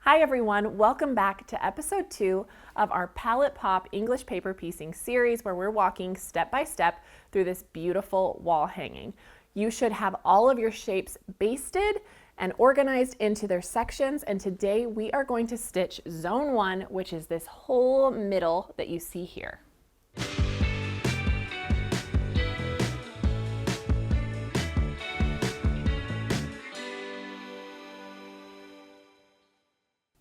Hi everyone, welcome back to episode 2 of our Palette Pop English paper piecing series where we're walking step by step through this beautiful wall hanging. You should have all of your shapes basted and organized into their sections, and today we are going to stitch zone 1, which is this whole middle that you see here.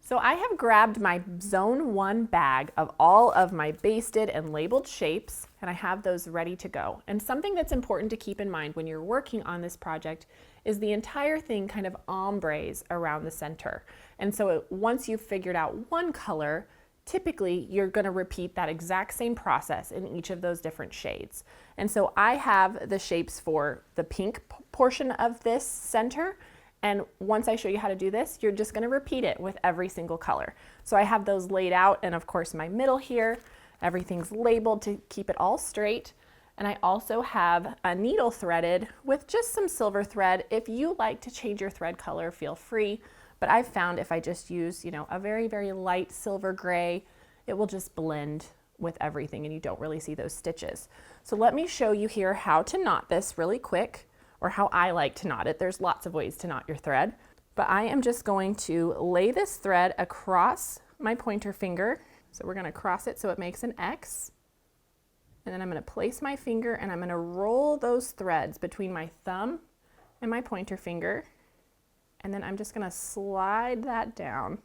So I have grabbed my zone 1 bag of all of my basted and labeled shapes, and I have those ready to go. And something that's important to keep in mind when you're working on this project is the entire thing kind of ombres around the center. And so once you've figured out one color, typically you're going to repeat that exact same process in each of those different shades. And so I have the shapes for the pink portion of this center. And once I show you how to do this, you're just going to repeat it with every single color. So I have those laid out, and of course my middle here, everything's labeled to keep it all straight. And I also have a needle threaded with just some silver thread. If you like to change your thread color, feel free. But I've found if I just use, a very, very light silver gray, it will just blend with everything and you don't really see those stitches. So let me show you here how to knot this really quick, or how I like to knot it. There's lots of ways to knot your thread, but I am just going to lay this thread across my pointer finger. So we're going to cross it so it makes an X. And then I'm going to place my finger and I'm going to roll those threads between my thumb and my pointer finger. And then I'm just going to slide that down. And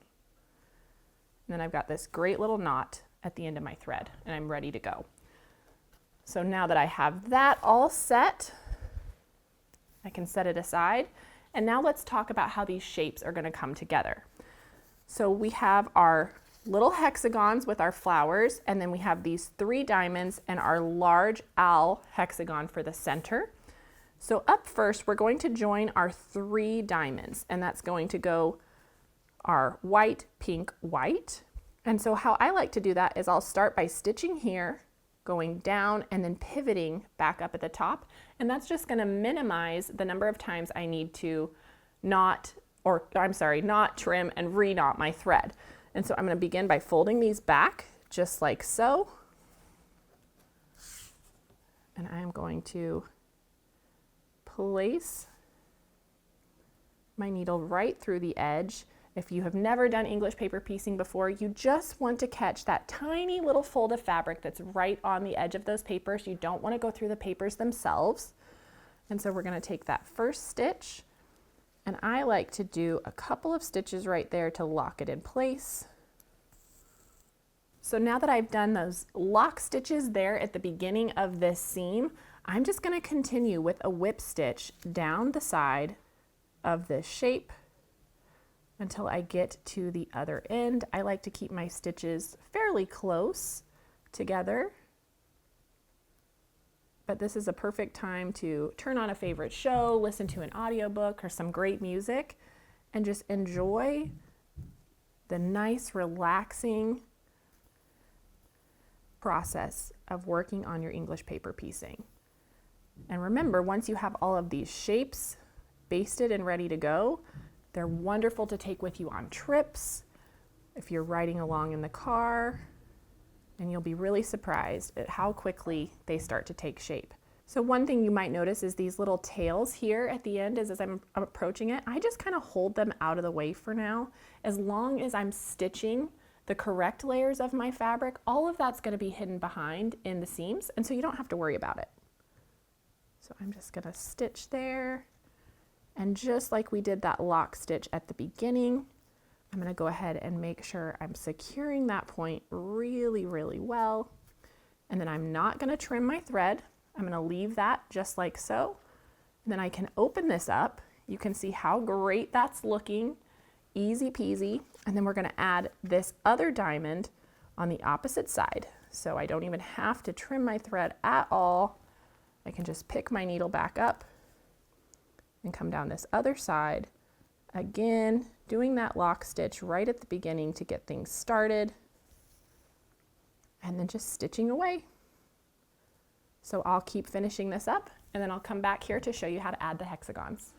then I've got this great little knot at the end of my thread and I'm ready to go. So now that I have that all set, I can set it aside. And now let's talk about how these shapes are going to come together. So we have our little hexagons with our flowers, and then we have these 3 diamonds and our large owl hexagon for the center. So up first, we're going to join our 3 diamonds, and that's going to go our white, pink, white. And so how I like to do that is I'll start by stitching here, going down and then pivoting back up at the top. And that's just going to minimize the number of times I need to knot, trim and re-knot my thread. And so I'm going to begin by folding these back just like so. And I am going to place my needle right through the edge. If you have never done English paper piecing before, you just want to catch that tiny little fold of fabric that's right on the edge of those papers. You don't want to go through the papers themselves. And so we're going to take that first stitch, and I like to do a couple of stitches right there to lock it in place. So now that I've done those lock stitches there at the beginning of this seam, I'm just going to continue with a whip stitch down the side of this shape until I get to the other end. I like to keep my stitches fairly close together, but this is a perfect time to turn on a favorite show, listen to an audiobook or some great music, and just enjoy the nice, relaxing process of working on your English paper piecing. And remember, once you have all of these shapes basted and ready to go, they're wonderful to take with you on trips, if you're riding along in the car, and you'll be really surprised at how quickly they start to take shape. So one thing you might notice is these little tails here at the end as I'm approaching it. I just kind of hold them out of the way for now. As long as I'm stitching the correct layers of my fabric, all of that's going to be hidden behind in the seams, and so you don't have to worry about it. So I'm just going to stitch there. And just like we did that lock stitch at the beginning, I'm going to go ahead and make sure I'm securing that point really, really well. And then I'm not going to trim my thread. I'm going to leave that just like so. And then I can open this up. You can see how great that's looking. Easy peasy. And then we're going to add this other diamond on the opposite side. So I don't even have to trim my thread at all. I can just pick my needle back up and come down this other side, again doing that lock stitch right at the beginning to get things started, and then just stitching away. So I'll keep finishing this up, and then I'll come back here to show you how to add the hexagons.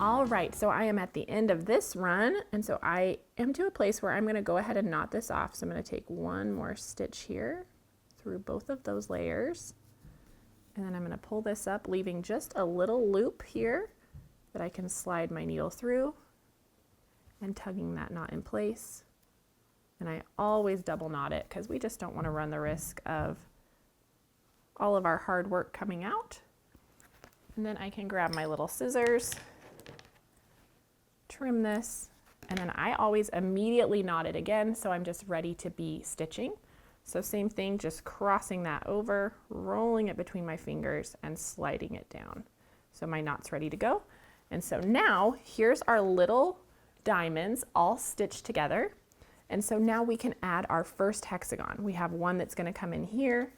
All right, so I am at the end of this run, and so I am to a place where I'm going to go ahead and knot this off. So I'm going to take one more stitch here through both of those layers, and then I'm going to pull this up, leaving just a little loop here that I can slide my needle through and tugging that knot in place. And I always double knot it because we just don't want to run the risk of all of our hard work coming out. And then I can grab my little scissors, trim this, and then I always immediately knot it again, so I'm just ready to be stitching. So same thing, just crossing that over, rolling it between my fingers and sliding it down. So my knot's ready to go. And so now here's our little diamonds all stitched together. And so now we can add our first hexagon. We have one that's going to come in here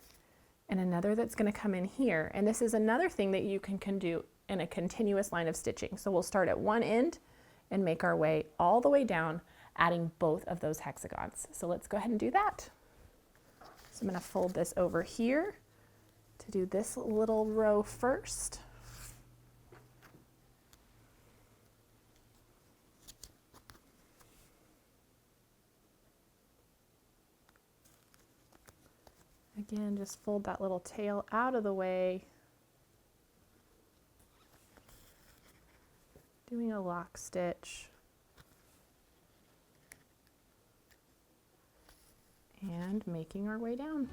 and another that's going to come in here. And this is another thing that you can do in a continuous line of stitching. So we'll start at one end and make our way all the way down, adding both of those hexagons. So let's go ahead and do that. So I'm going to fold this over here to do this little row first. Again, just fold that little tail out of the way. Doing a lock stitch. And making our way down.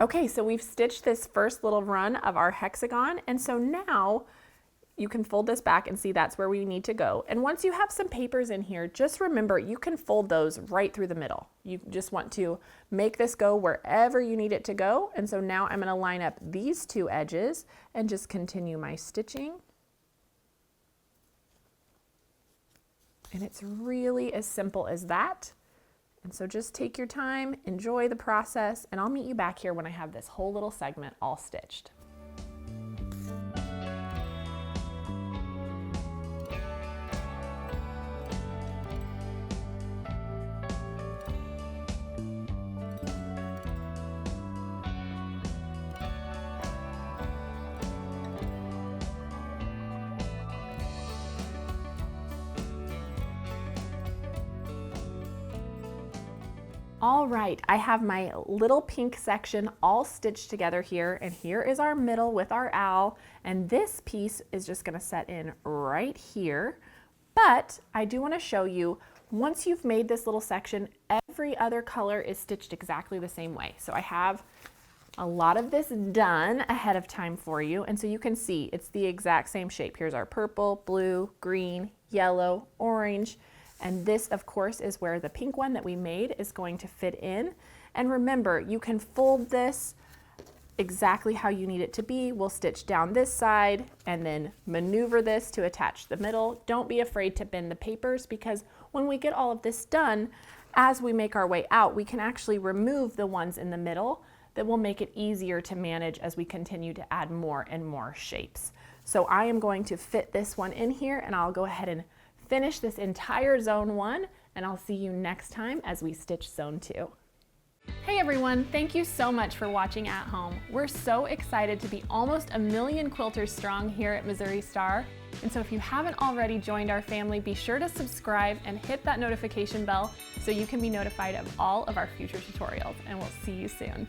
Okay, so we've stitched this first little run of our hexagon, and so now you can fold this back and see that's where we need to go. And once you have some papers in here, just remember you can fold those right through the middle. You just want to make this go wherever you need it to go. And so now I'm going to line up these two edges and just continue my stitching. And it's really as simple as that. And so just take your time, enjoy the process, and I'll meet you back here when I have this whole little segment all stitched. All right, I have my little pink section all stitched together here, and here is our middle with our owl, and this piece is just gonna set in right here. But I do wanna show you, once you've made this little section, every other color is stitched exactly the same way. So I have a lot of this done ahead of time for you, and so you can see it's the exact same shape. Here's our purple, blue, green, yellow, orange, and this, of course, is where the pink one that we made is going to fit in. And remember, you can fold this exactly how you need it to be. We'll stitch down this side and then maneuver this to attach the middle. Don't be afraid to bend the papers, because when we get all of this done, as we make our way out, we can actually remove the ones in the middle. That will make it easier to manage as we continue to add more and more shapes. So I am going to fit this one in here, and I'll go ahead and finish this entire zone 1, and I'll see you next time as we stitch zone 2. Hey everyone, thank you so much for watching at home. We're so excited to be almost 1 million quilters strong here at Missouri Star. And so if you haven't already joined our family, be sure to subscribe and hit that notification bell so you can be notified of all of our future tutorials, and we'll see you soon.